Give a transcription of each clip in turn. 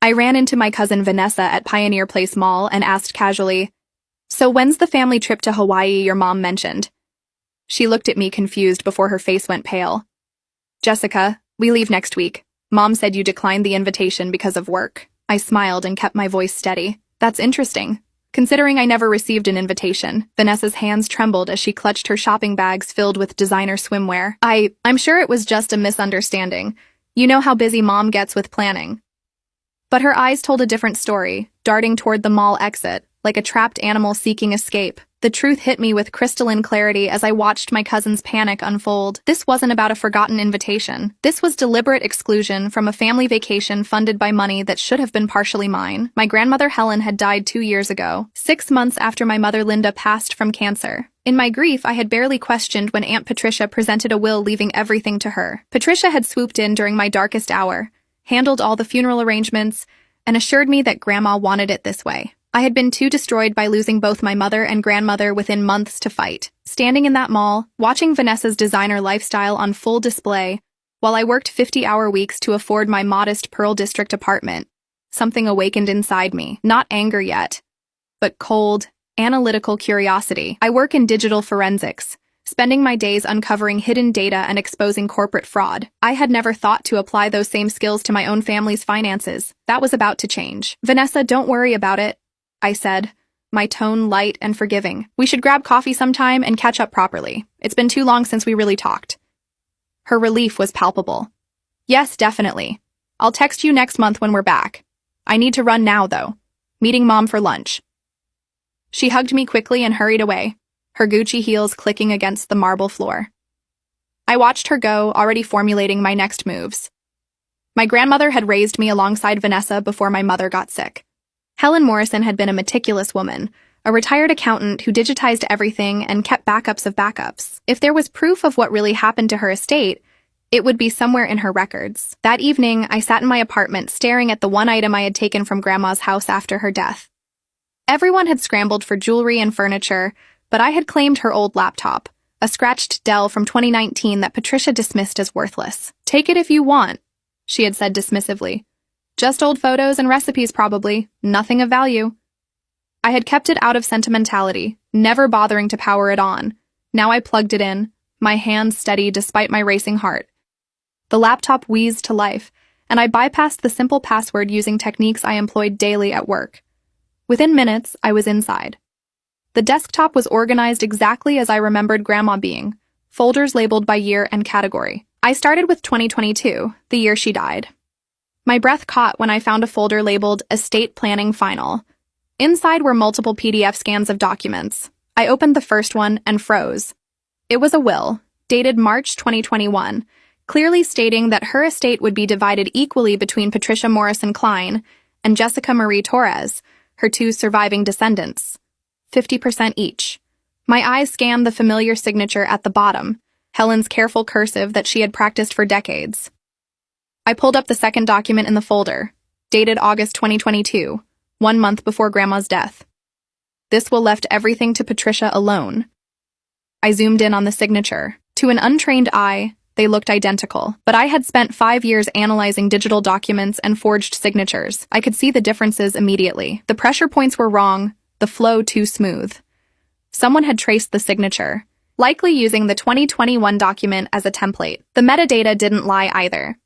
I ran into my cousin Vanessa at Pioneer Place Mall and asked casually, "So when's the family trip to Hawaii your mom mentioned?" She looked at me confused before her face went pale. "Jessica, we leave next week. Mom said you declined the invitation because of work." I smiled and kept my voice steady. "That's interesting, considering I never received an invitation." Vanessa's hands trembled as she clutched her shopping bags filled with designer swimwear. I'm sure it was just a misunderstanding. You know how busy Mom gets with planning." But her eyes told a different story, darting toward the mall exit, like a trapped animal seeking escape. The truth hit me with crystalline clarity as I watched my cousin's panic unfold. This wasn't about a forgotten invitation. This was deliberate exclusion from a family vacation funded by money that should have been partially mine. My grandmother Helen had died 2 years ago, 6 months after my mother Linda passed from cancer. In my grief, I had barely questioned when Aunt Patricia presented a will leaving everything to her. Patricia had swooped in during my darkest hour, handled all the funeral arrangements, and assured me that Grandma wanted it this way. I had been too destroyed by losing both my mother and grandmother within months to fight. Standing in that mall, watching Vanessa's designer lifestyle on full display, while I worked 50-hour weeks to afford my modest Pearl District apartment, something awakened inside me. Not anger yet, but cold, analytical curiosity. I work in digital forensics, spending my days uncovering hidden data and exposing corporate fraud. I had never thought to apply those same skills to my own family's finances. That was about to change. "Vanessa, don't worry about it," I said, my tone light and forgiving. "We should grab coffee sometime and catch up properly. It's been too long since we really talked." Her relief was palpable. "Yes, definitely. I'll text you next month when we're back. I need to run now, though. Meeting Mom for lunch." She hugged me quickly and hurried away, her Gucci heels clicking against the marble floor. I watched her go, already formulating my next moves. My grandmother had raised me alongside Vanessa before my mother got sick. Helen Morrison had been a meticulous woman, a retired accountant who digitized everything and kept backups of backups. If there was proof of what really happened to her estate, it would be somewhere in her records. That evening, I sat in my apartment staring at the one item I had taken from Grandma's house after her death. Everyone had scrambled for jewelry and furniture, but I had claimed her old laptop, a scratched Dell from 2019 that Patricia dismissed as worthless. "Take it if you want," she had said dismissively. "Just old photos and recipes probably, nothing of value." I had kept it out of sentimentality, never bothering to power it on. Now I plugged it in, my hands steady despite my racing heart. The laptop wheezed to life, and I bypassed the simple password using techniques I employed daily at work. Within minutes, I was inside. The desktop was organized exactly as I remembered Grandma being, folders labeled by year and category. I started with 2022, the year she died. My breath caught when I found a folder labeled Estate Planning Final. Inside were multiple PDF scans of documents. I opened the first one and froze. It was a will, dated March 2021, clearly stating that her estate would be divided equally between Patricia Morrison Klein and Jessica Marie Torres, her 2 surviving descendants, 50% each. My eyes scanned the familiar signature at the bottom, Helen's careful cursive that she had practiced for decades. I pulled up the second document in the folder, dated August 2022, 1 month before Grandma's death. This will left everything to Patricia alone. I zoomed in on the signature. To an untrained eye, they looked identical, but I had spent 5 years analyzing digital documents and forged signatures. I could see the differences immediately. The pressure points were wrong, the flow too smooth. Someone had traced the signature, likely using the 2021 document as a template. The metadata didn't lie either.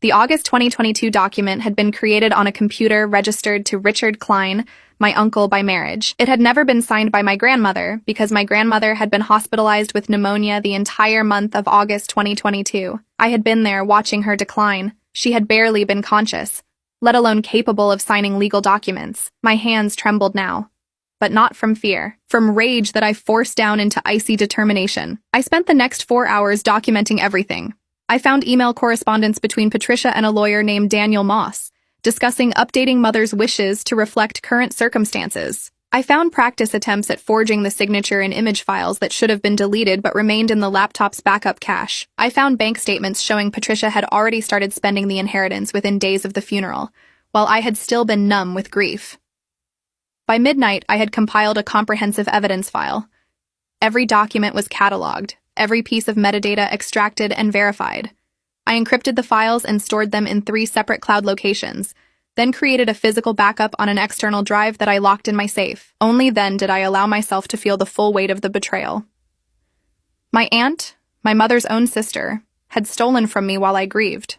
The August 2022 document had been created on a computer registered to Richard Klein, my uncle by marriage. It had never been signed by my grandmother because my grandmother had been hospitalized with pneumonia the entire month of August 2022. I had been there watching her decline. She had barely been conscious, let alone capable of signing legal documents. My hands trembled now. But not from fear, from rage that I forced down into icy determination. I spent the next 4 hours documenting everything. I found email correspondence between Patricia and a lawyer named Daniel Moss, discussing updating mother's wishes to reflect current circumstances. I found practice attempts at forging the signature in image files that should have been deleted but remained in the laptop's backup cache. I found bank statements showing Patricia had already started spending the inheritance within days of the funeral, while I had still been numb with grief. By midnight, I had compiled a comprehensive evidence file. Every document was cataloged, every piece of metadata extracted and verified. I encrypted the files and stored them in 3 separate cloud locations, then created a physical backup on an external drive that I locked in my safe. Only then did I allow myself to feel the full weight of the betrayal. My aunt, my mother's own sister, had stolen from me while I grieved.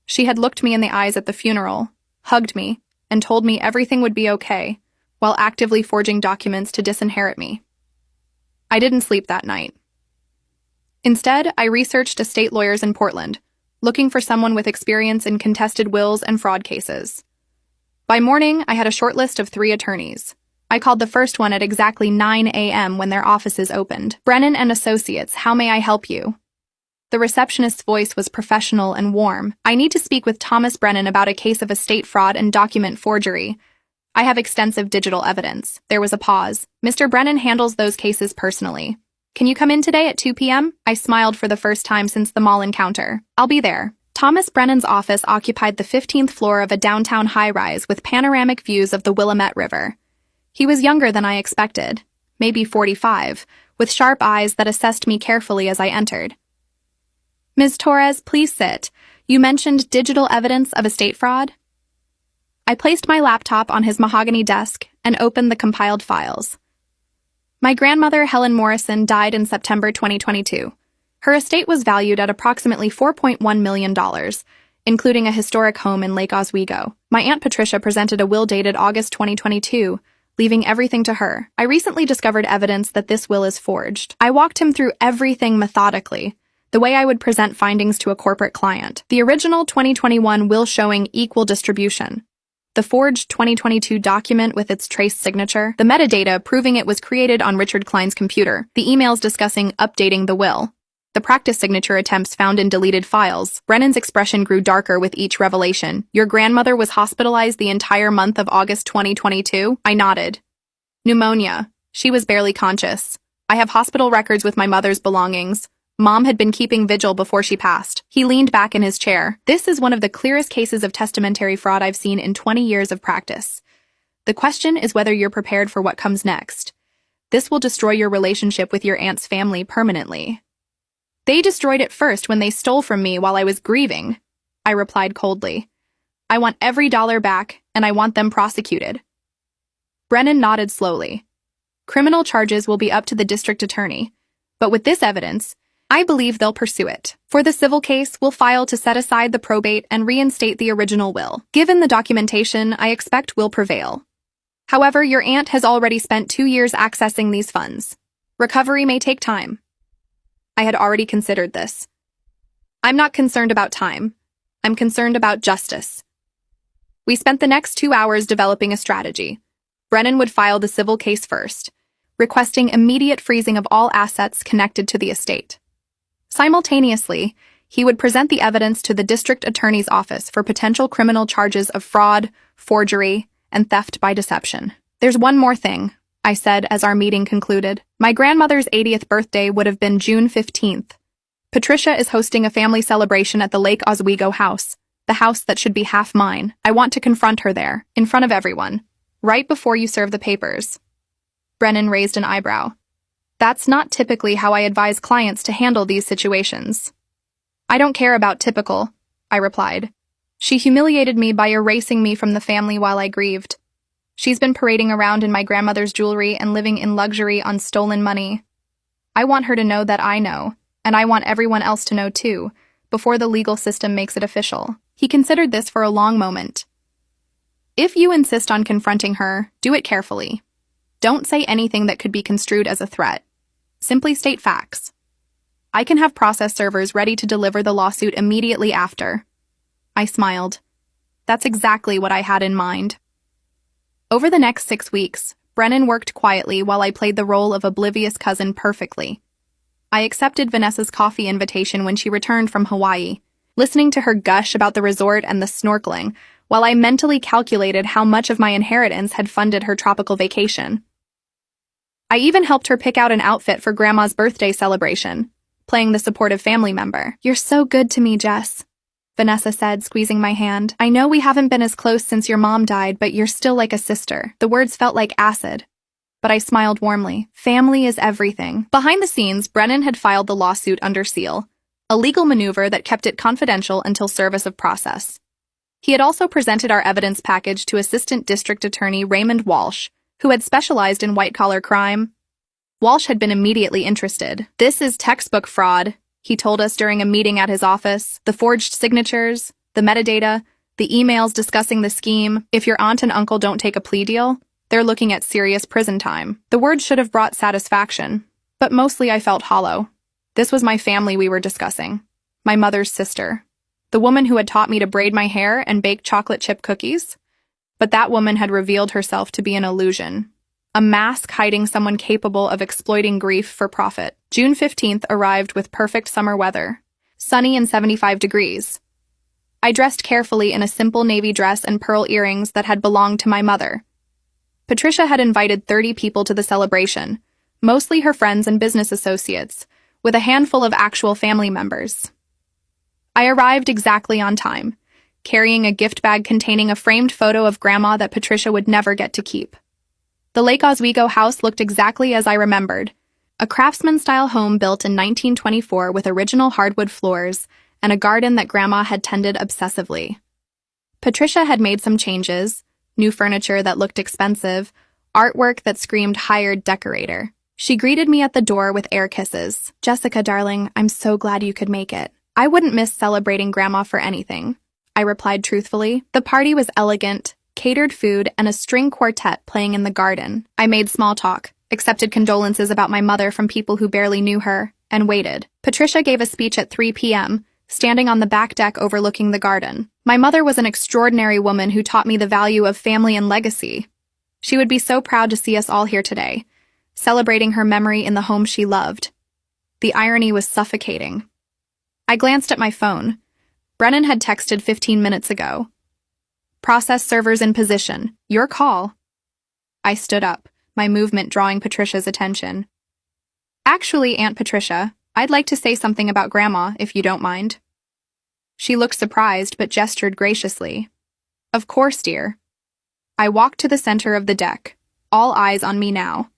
She had looked me in the eyes at the funeral, hugged me, and told me everything would be okay, while actively forging documents to disinherit me. I didn't sleep that night. Instead, I researched estate lawyers in Portland, looking for someone with experience in contested wills and fraud cases. By morning, I had a short list of 3 attorneys. I called the first one at exactly 9 a.m. when their offices opened. "Brennan and Associates, how may I help you?" The receptionist's voice was professional and warm. "I need to speak with Thomas Brennan about a case of estate fraud and document forgery. I have extensive digital evidence." There was a pause. "Mr. Brennan handles those cases personally. Can you come in today at 2 p.m.? I smiled for the first time since the mall encounter. "I'll be there." Thomas Brennan's office occupied the 15th floor of a downtown high-rise with panoramic views of the Willamette River. He was younger than I expected, maybe 45, with sharp eyes that assessed me carefully as I entered. "Ms. Torres, please sit. You mentioned digital evidence of estate fraud?" I placed my laptop on his mahogany desk and opened the compiled files. My grandmother, Helen Morrison, died in September 2022. Her estate was valued at approximately $4.1 million, including a historic home in Lake Oswego. My Aunt Patricia presented a will dated August 2022, leaving everything to her. I recently discovered evidence that this will is forged. I walked him through everything methodically, the way I would present findings to a corporate client. The original 2021 will showing equal distribution. The forged 2022 document with its traced signature, the metadata proving it was created on Richard Klein's computer, the emails discussing updating the will, the practice signature attempts found in deleted files. Brennan's expression grew darker with each revelation. "Your grandmother was hospitalized the entire month of August 2022? I nodded. "Pneumonia. She was barely conscious. I have hospital records with my mother's belongings. Mom had been keeping vigil before she passed." He leaned back in his chair. "This is one of the clearest cases of testamentary fraud I've seen in 20 years of practice. The question is whether you're prepared for what comes next. This will destroy your relationship with your aunt's family permanently." "They destroyed it first when they stole from me while I was grieving," I replied coldly. "I want every dollar back, and I want them prosecuted." Brennan nodded slowly. "Criminal charges will be up to the district attorney, but with this evidence, I believe they'll pursue it. For the civil case, we'll file to set aside the probate and reinstate the original will. Given the documentation, I expect we'll prevail. However, your aunt has already spent 2 years accessing these funds. Recovery may take time." I had already considered this. "I'm not concerned about time. I'm concerned about justice." We spent the next 2 hours developing a strategy. Brennan would file the civil case first, requesting immediate freezing of all assets connected to the estate. Simultaneously, he would present the evidence to the district attorney's office for potential criminal charges of fraud, forgery, and theft by deception. "There's one more thing," I said as our meeting concluded. "My grandmother's 80th birthday would have been June 15th. Patricia is hosting a family celebration at the Lake Oswego house, the house that should be half mine. I want to confront her there, in front of everyone, right before you serve the papers." Brennan raised an eyebrow. "That's not typically how I advise clients to handle these situations." "I don't care about typical," I replied. "She humiliated me by erasing me from the family while I grieved. She's been parading around in my grandmother's jewelry and living in luxury on stolen money. I want her to know that I know, and I want everyone else to know too, before the legal system makes it official." He considered this for a long moment. "If you insist on confronting her, do it carefully. Don't say anything that could be construed as a threat. Simply state facts. I can have process servers ready to deliver the lawsuit immediately after." I smiled. That's exactly what I had in mind. Over the next 6 weeks, Brennan worked quietly while I played the role of oblivious cousin perfectly. I accepted Vanessa's coffee invitation when she returned from Hawaii, listening to her gush about the resort and the snorkeling, while I mentally calculated how much of my inheritance had funded her tropical vacation. I even helped her pick out an outfit for Grandma's birthday celebration, playing the supportive family member. "You're so good to me, Jess," Vanessa said, squeezing my hand. "I know we haven't been as close since your mom died, but you're still like a sister." The words felt like acid, but I smiled warmly. Family is everything. Behind the scenes, Brennan had filed the lawsuit under seal, a legal maneuver that kept it confidential until service of process. He had also presented our evidence package to Assistant District Attorney Raymond Walsh, who had specialized in white-collar crime. Walsh had been immediately interested. "This is textbook fraud," he told us during a meeting at his office. "The forged signatures, the metadata, the emails discussing the scheme. If your aunt and uncle don't take a plea deal, they're looking at serious prison time." The words should have brought satisfaction, but mostly I felt hollow. This was my family we were discussing. My mother's sister. The woman who had taught me to braid my hair and bake chocolate chip cookies. But that woman had revealed herself to be an illusion. A mask hiding someone capable of exploiting grief for profit. June 15th arrived with perfect summer weather. Sunny and 75 degrees. I dressed carefully in a simple navy dress and pearl earrings that had belonged to my mother. Patricia had invited 30 people to the celebration, mostly her friends and business associates, with a handful of actual family members. I arrived exactly on time, carrying a gift bag containing a framed photo of Grandma that Patricia would never get to keep. The Lake Oswego house looked exactly as I remembered, a craftsman-style home built in 1924 with original hardwood floors and a garden that Grandma had tended obsessively. Patricia had made some changes, new furniture that looked expensive, artwork that screamed hired decorator. She greeted me at the door with air kisses. "Jessica, darling, I'm so glad you could make it. I wouldn't miss celebrating Grandma for anything," I replied truthfully. The party was elegant, catered food, and a string quartet playing in the garden. I made small talk, accepted condolences about my mother from people who barely knew her, and waited. Patricia gave a speech at 3 p.m., standing on the back deck overlooking the garden. My mother was an extraordinary woman who taught me the value of family and legacy. She would be so proud to see us all here today, celebrating her memory in the home she loved. The irony was suffocating. I glanced at my phone. Brennan had texted 15 minutes ago. "Process servers in position. Your call." I stood up, my movement drawing Patricia's attention. "Actually, Aunt Patricia, I'd like to say something about Grandma, if you don't mind." She looked surprised but gestured graciously. "Of course, dear." I walked to the center of the deck, all eyes on me now.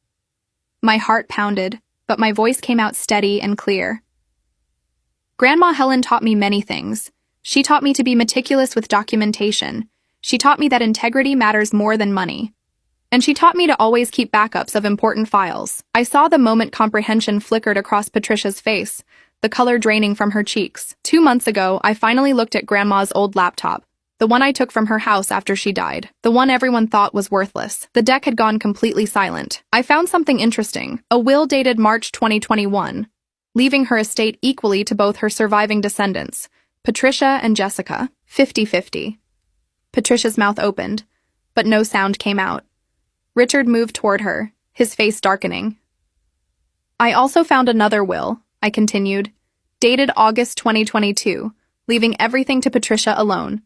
My heart pounded, but my voice came out steady and clear. "Grandma Helen taught me many things. She taught me to be meticulous with documentation. She taught me that integrity matters more than money. And she taught me to always keep backups of important files." I saw the moment comprehension flickered across Patricia's face, the color draining from her cheeks. 2 months ago, I finally looked at Grandma's old laptop, the one I took from her house after she died, the one everyone thought was worthless. The deck had gone completely silent. I found something interesting, a will dated March 2021, leaving her estate equally to both her surviving descendants, Patricia and Jessica, 50-50. Patricia's mouth opened, but no sound came out. Richard moved toward her, his face darkening. "I also found another will," I continued, "dated August 2022, leaving everything to Patricia alone.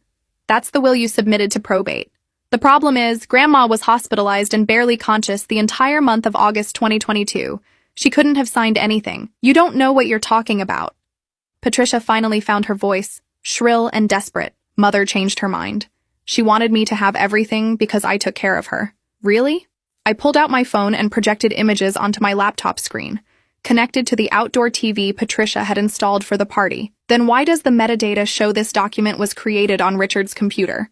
That's the will you submitted to probate. The problem is, Grandma was hospitalized and barely conscious the entire month of August 2022. She couldn't have signed anything. You don't know what you're talking about." Patricia finally found her voice, shrill and desperate. Mother changed her mind. She wanted me to have everything because I took care of her. Really? I pulled out my phone and projected images onto my laptop screen, connected to the outdoor TV Patricia had installed for the party. Then why does the metadata show this document was created on Richard's computer?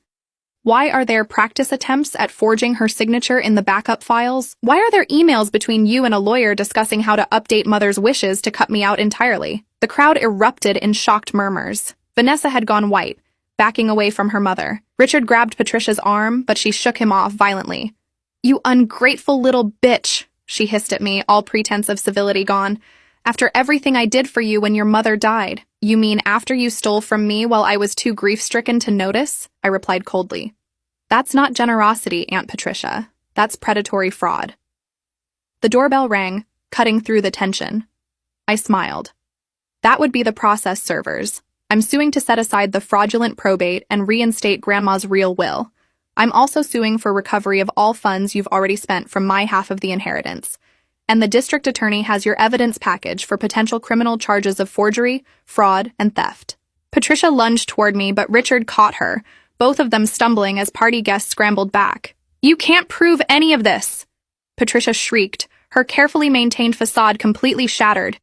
Why are there practice attempts at forging her signature in the backup files? Why are there emails between you and a lawyer discussing how to update Mother's wishes to cut me out entirely? The crowd erupted in shocked murmurs. Vanessa had gone white, backing away from her mother. Richard grabbed Patricia's arm, but she shook him off violently. "You ungrateful little bitch," she hissed at me, all pretense of civility gone. "After everything I did for you when your mother died." "You mean after you stole from me while I was too grief-stricken to notice?" I replied coldly. "That's not generosity, Aunt Patricia. That's predatory fraud." The doorbell rang, cutting through the tension. I smiled. "That would be the process servers. I'm suing to set aside the fraudulent probate and reinstate Grandma's real will. I'm also suing for recovery of all funds you've already spent from my half of the inheritance. And the district attorney has your evidence package for potential criminal charges of forgery, fraud, and theft." Patricia lunged toward me, but Richard caught her, both of them stumbling as party guests scrambled back. "You can't prove any of this!" Patricia shrieked, her carefully maintained facade completely shattered.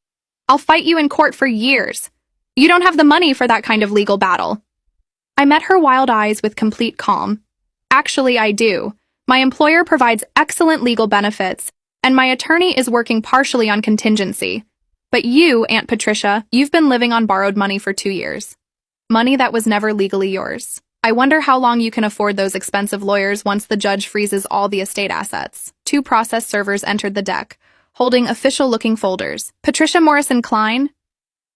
"I'll fight you in court for years. You don't have the money for that kind of legal battle." I met her wild eyes with complete calm. Actually, I do. My employer provides excellent legal benefits, and my attorney is working partially on contingency. But you, Aunt Patricia, you've been living on borrowed money for 2 years. Money that was never legally yours. I wonder how long you can afford those expensive lawyers once the judge freezes all the estate assets. 2 process servers entered the deck, holding official-looking folders. Patricia Morrison Klein?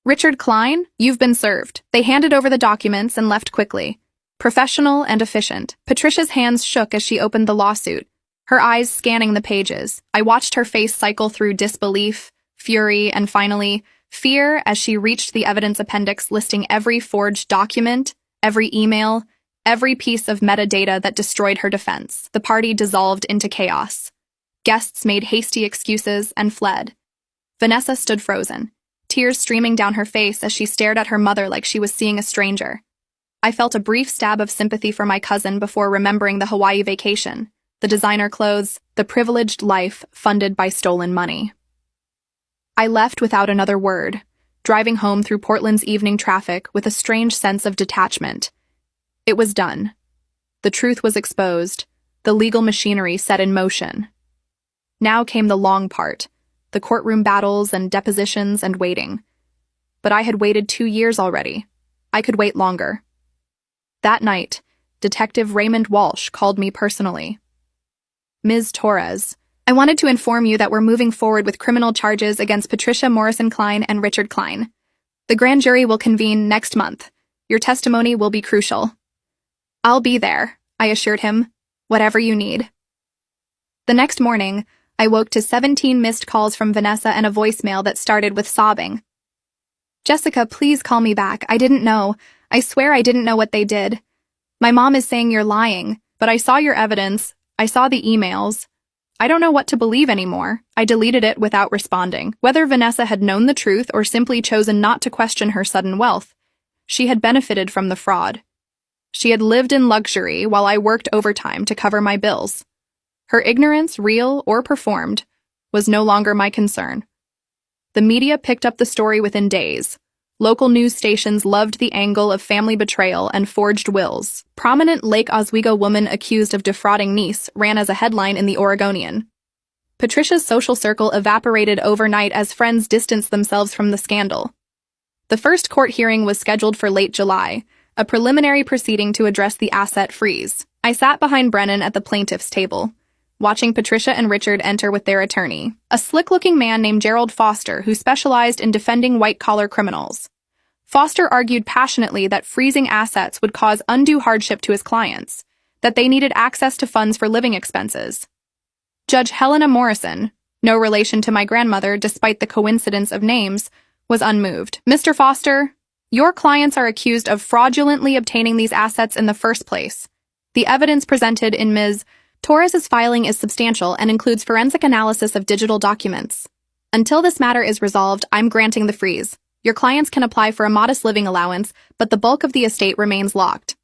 Richard Klein? You've been served. They handed over the documents and left quickly. Professional and efficient. Patricia's hands shook as she opened the lawsuit, her eyes scanning the pages. I watched her face cycle through disbelief, fury, and finally, fear as she reached the evidence appendix listing every forged document, every email, every piece of metadata that destroyed her defense. The party dissolved into chaos. Guests made hasty excuses and fled. Vanessa stood frozen, tears streaming down her face as she stared at her mother like she was seeing a stranger. I felt a brief stab of sympathy for my cousin before remembering the Hawaii vacation, the designer clothes, the privileged life funded by stolen money. I left without another word, driving home through Portland's evening traffic with a strange sense of detachment. It was done. The truth was exposed, the legal machinery set in motion. Now came the long part, the courtroom battles and depositions and waiting. But I had waited 2 years already. I could wait longer. That night, Detective Raymond Walsh called me personally. Ms. Torres, I wanted to inform you that we're moving forward with criminal charges against Patricia Morrison Klein and Richard Klein. The grand jury will convene next month. Your testimony will be crucial. I'll be there, I assured him. Whatever you need. The next morning, I woke to 17 missed calls from Vanessa and a voicemail that started with sobbing. Jessica, please call me back. I didn't know. I swear I didn't know what they did. My mom is saying you're lying, but I saw your evidence. I saw the emails. I don't know what to believe anymore. I deleted it without responding. Whether Vanessa had known the truth or simply chosen not to question her sudden wealth, she had benefited from the fraud. She had lived in luxury while I worked overtime to cover my bills. Her ignorance, real or performed, was no longer my concern. The media picked up the story within days. Local news stations loved the angle of family betrayal and forged wills. Prominent Lake Oswego woman accused of defrauding niece ran as a headline in the Oregonian. Patricia's social circle evaporated overnight as friends distanced themselves from the scandal. The first court hearing was scheduled for late July, a preliminary proceeding to address the asset freeze. I sat behind Brennan at the plaintiff's table, watching Patricia and Richard enter with their attorney, a slick-looking man named Gerald Foster who specialized in defending white-collar criminals. Foster argued passionately that freezing assets would cause undue hardship to his clients, that they needed access to funds for living expenses. Judge Helena Morrison, no relation to my grandmother despite the coincidence of names, was unmoved. Mr. Foster, your clients are accused of fraudulently obtaining these assets in the first place. The evidence presented in Ms. Torres's filing is substantial and includes forensic analysis of digital documents. Until this matter is resolved, I'm granting the freeze. Your clients can apply for a modest living allowance, but the bulk of the estate remains locked.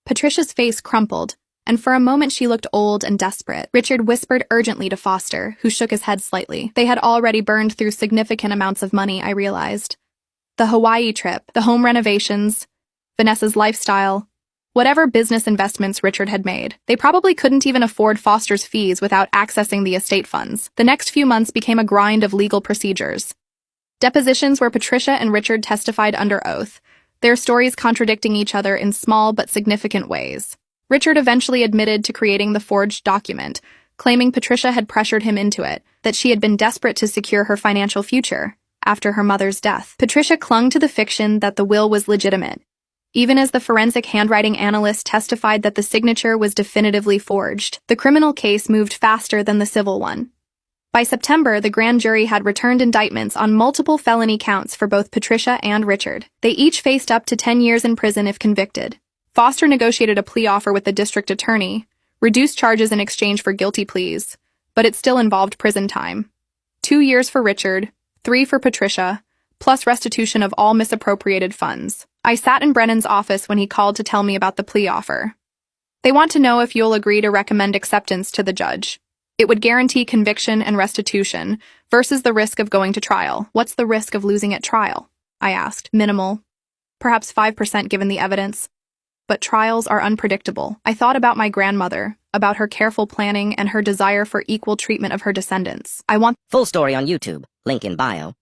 Patricia's face crumpled, and for a moment she looked old and desperate. Richard whispered urgently to Foster, who shook his head slightly. They had already burned through significant amounts of money, I realized. The Hawaii trip, the home renovations, Vanessa's lifestyle, whatever business investments Richard had made. They probably couldn't even afford Foster's fees without accessing the estate funds. The next few months became a grind of legal procedures. Depositions where Patricia and Richard testified under oath, their stories contradicting each other in small but significant ways. Richard eventually admitted to creating the forged document, claiming Patricia had pressured him into it, that she had been desperate to secure her financial future after her mother's death. Patricia clung to the fiction that the will was legitimate, even as the forensic handwriting analyst testified that the signature was definitively forged. The criminal case moved faster than the civil one. By September, the grand jury had returned indictments on multiple felony counts for both Patricia and Richard. They each faced up to 10 years in prison if convicted. Foster negotiated a plea offer with the district attorney, reduced charges in exchange for guilty pleas, but it still involved prison time. 2 years for Richard, 3 for Patricia, plus restitution of all misappropriated funds. I sat in Brennan's office when he called to tell me about the plea offer. They want to know if you'll agree to recommend acceptance to the judge. It would guarantee conviction and restitution versus the risk of going to trial. What's the risk of losing at trial? I asked. Minimal. Perhaps 5% given the evidence. But trials are unpredictable. I thought about my grandmother, about her careful planning and her desire for equal treatment of her descendants. I want Full story on YouTube. Link in bio.